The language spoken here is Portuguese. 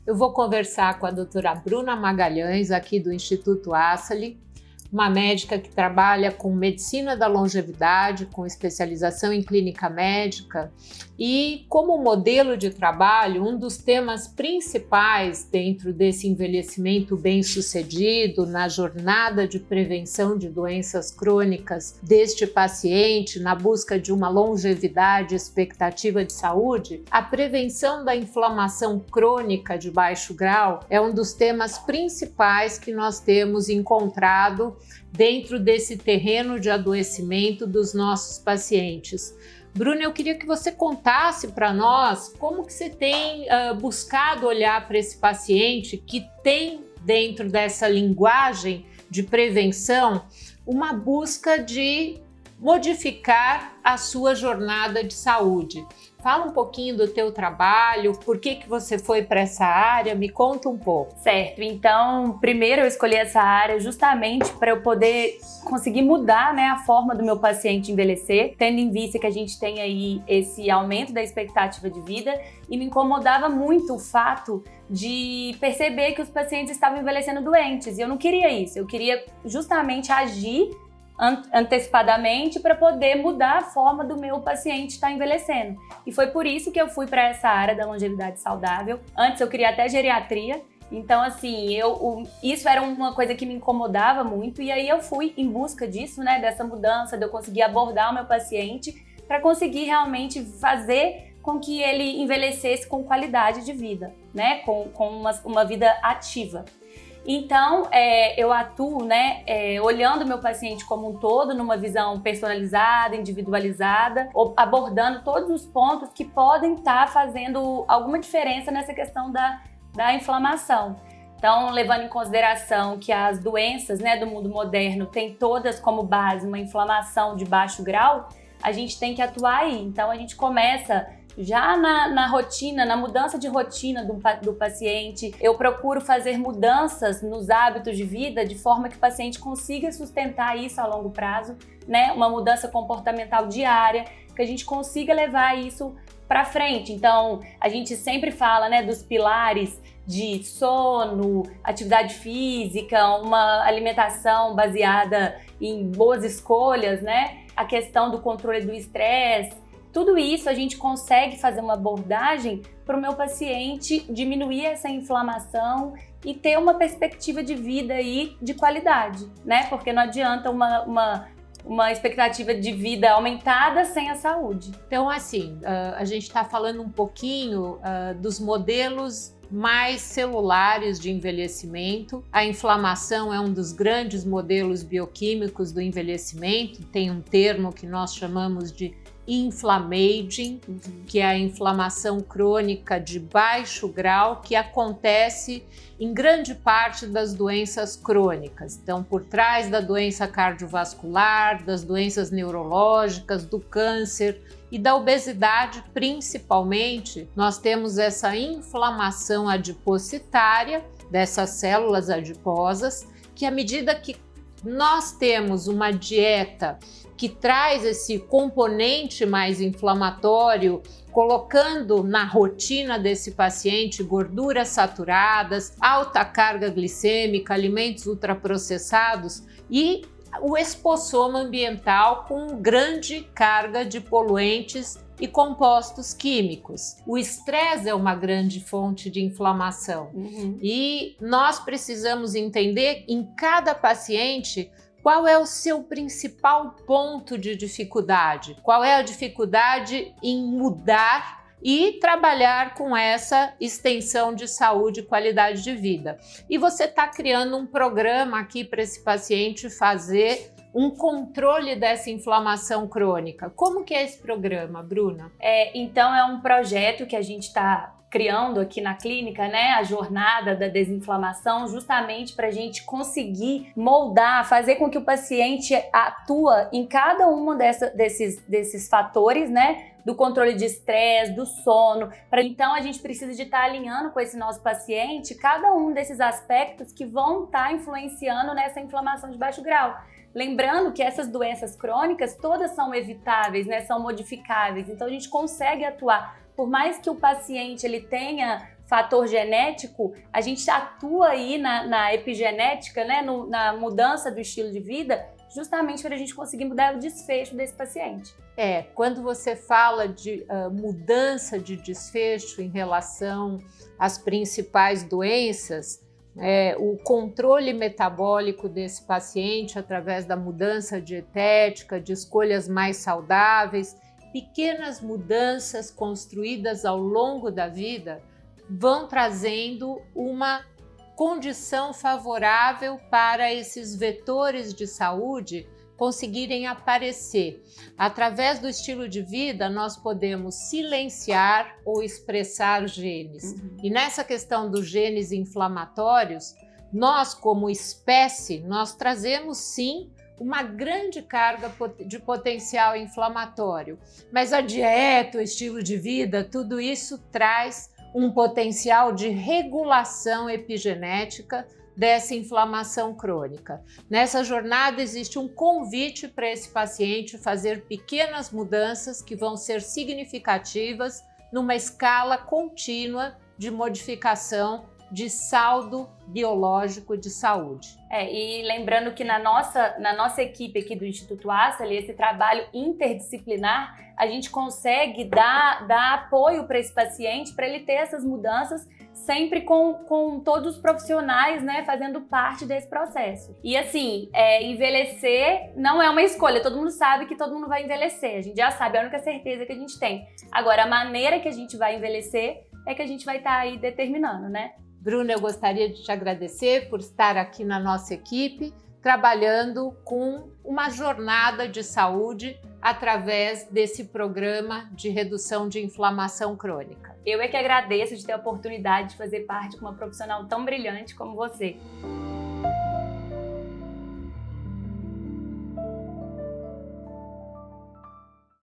Eu vou conversar com a doutora Bruna Magalhães, aqui do Instituto Assali, uma médica que trabalha com medicina da longevidade, com especialização em clínica médica, e como modelo de trabalho, um dos temas principais dentro desse envelhecimento bem-sucedido, na jornada de prevenção de doenças crônicas deste paciente, na busca de uma longevidade e expectativa de saúde, a prevenção da inflamação crônica de baixo grau é um dos temas principais que nós temos encontrado dentro desse terreno de adoecimento dos nossos pacientes. Bruna, eu queria que você contasse para nós como que você tem buscado olhar para esse paciente que tem dentro dessa linguagem de prevenção uma busca de modificar a sua jornada de saúde. Fala um pouquinho do teu trabalho, por que você foi para essa área, me conta um pouco. Certo, então primeiro eu escolhi essa área justamente para eu poder conseguir mudar, né, a forma do meu paciente envelhecer, tendo em vista que a gente tem aí esse aumento da expectativa de vida, e me incomodava muito o fato de perceber que os pacientes estavam envelhecendo doentes, e eu não queria isso, eu queria justamente agir antecipadamente para poder mudar a forma do meu paciente estar envelhecendo. E foi por isso que eu fui para essa área da longevidade saudável. Antes eu queria até geriatria, então assim, isso era uma coisa que me incomodava muito, e aí eu fui em busca disso, né, dessa mudança, de eu conseguir abordar o meu paciente para conseguir realmente fazer com que ele envelhecesse com qualidade de vida, né, com uma vida ativa. Então, eu atuo, né, olhando o meu paciente como um todo, numa visão personalizada, individualizada, abordando todos os pontos que podem estar fazendo alguma diferença nessa questão da inflamação. Então, levando em consideração que as doenças, né, do mundo moderno têm todas como base uma inflamação de baixo grau, a gente tem que atuar aí. Então, a gente começa já na rotina, na mudança de rotina do paciente. Eu procuro fazer mudanças nos hábitos de vida de forma que o paciente consiga sustentar isso a longo prazo, né? Uma mudança comportamental diária, que a gente consiga levar isso para frente. Então, a gente sempre fala, né, dos pilares de sono, atividade física, uma alimentação baseada em boas escolhas, né? A questão do controle do estresse. Tudo isso a gente consegue fazer uma abordagem para o meu paciente diminuir essa inflamação e ter uma perspectiva de vida aí de qualidade, né? Porque não adianta uma expectativa de vida aumentada sem a saúde. Então, assim, a gente está falando um pouquinho dos modelos mais celulares de envelhecimento. A inflamação é um dos grandes modelos bioquímicos do envelhecimento. Tem um termo que nós chamamos de inflammaging, que é a inflamação crônica de baixo grau que acontece em grande parte das doenças crônicas. Então, por trás da doença cardiovascular, das doenças neurológicas, do câncer e da obesidade, principalmente, nós temos essa inflamação adipocitária dessas células adiposas, que à medida que nós temos uma dieta que traz esse componente mais inflamatório, colocando na rotina desse paciente gorduras saturadas, alta carga glicêmica, alimentos ultraprocessados e o expossoma ambiental com grande carga de poluentes e compostos químicos. O estresse é uma grande fonte de inflamação e nós precisamos entender em cada paciente qual é o seu principal ponto de dificuldade, qual é a dificuldade em mudar e trabalhar com essa extensão de saúde e qualidade de vida. E você está criando um programa aqui para esse paciente fazer um controle dessa inflamação crônica. Como que é esse programa, Bruna? Então é um projeto que a gente está criando aqui na clínica, né, a jornada da desinflamação, justamente para a gente conseguir moldar, fazer com que o paciente atua em cada um desses fatores, né, do controle de estresse, do sono. Então a gente precisa de estar alinhando com esse nosso paciente cada um desses aspectos que vão estar influenciando nessa inflamação de baixo grau. Lembrando que essas doenças crônicas todas são evitáveis, né, são modificáveis, então a gente consegue atuar. Por mais que o paciente ele tenha fator genético, a gente atua aí na epigenética, né, na mudança do estilo de vida, justamente para a gente conseguir mudar o desfecho desse paciente. Quando você fala de mudança de desfecho em relação às principais doenças, o controle metabólico desse paciente através da mudança dietética, de escolhas mais saudáveis, pequenas mudanças construídas ao longo da vida vão trazendo uma condição favorável para esses vetores de saúde conseguirem aparecer. Através do estilo de vida, nós podemos silenciar ou expressar genes. E nessa questão dos genes inflamatórios, nós, como espécie, nós trazemos sim uma grande carga de potencial inflamatório. Mas a dieta, o estilo de vida, tudo isso traz um potencial de regulação epigenética dessa inflamação crônica. Nessa jornada existe um convite para esse paciente fazer pequenas mudanças que vão ser significativas numa escala contínua de modificação de saldo biológico de saúde. E lembrando que na nossa equipe aqui do Instituto Assali, esse trabalho interdisciplinar, a gente consegue dar apoio para esse paciente, para ele ter essas mudanças, sempre com todos os profissionais, né, fazendo parte desse processo. E assim, envelhecer não é uma escolha, todo mundo sabe que todo mundo vai envelhecer, a gente já sabe, é a única certeza que a gente tem. Agora, a maneira que a gente vai envelhecer é que a gente vai estar aí determinando, né? Bruna, eu gostaria de te agradecer por estar aqui na nossa equipe, trabalhando com uma jornada de saúde através desse programa de redução de inflamação crônica. Eu é que agradeço de ter a oportunidade de fazer parte com uma profissional tão brilhante como você.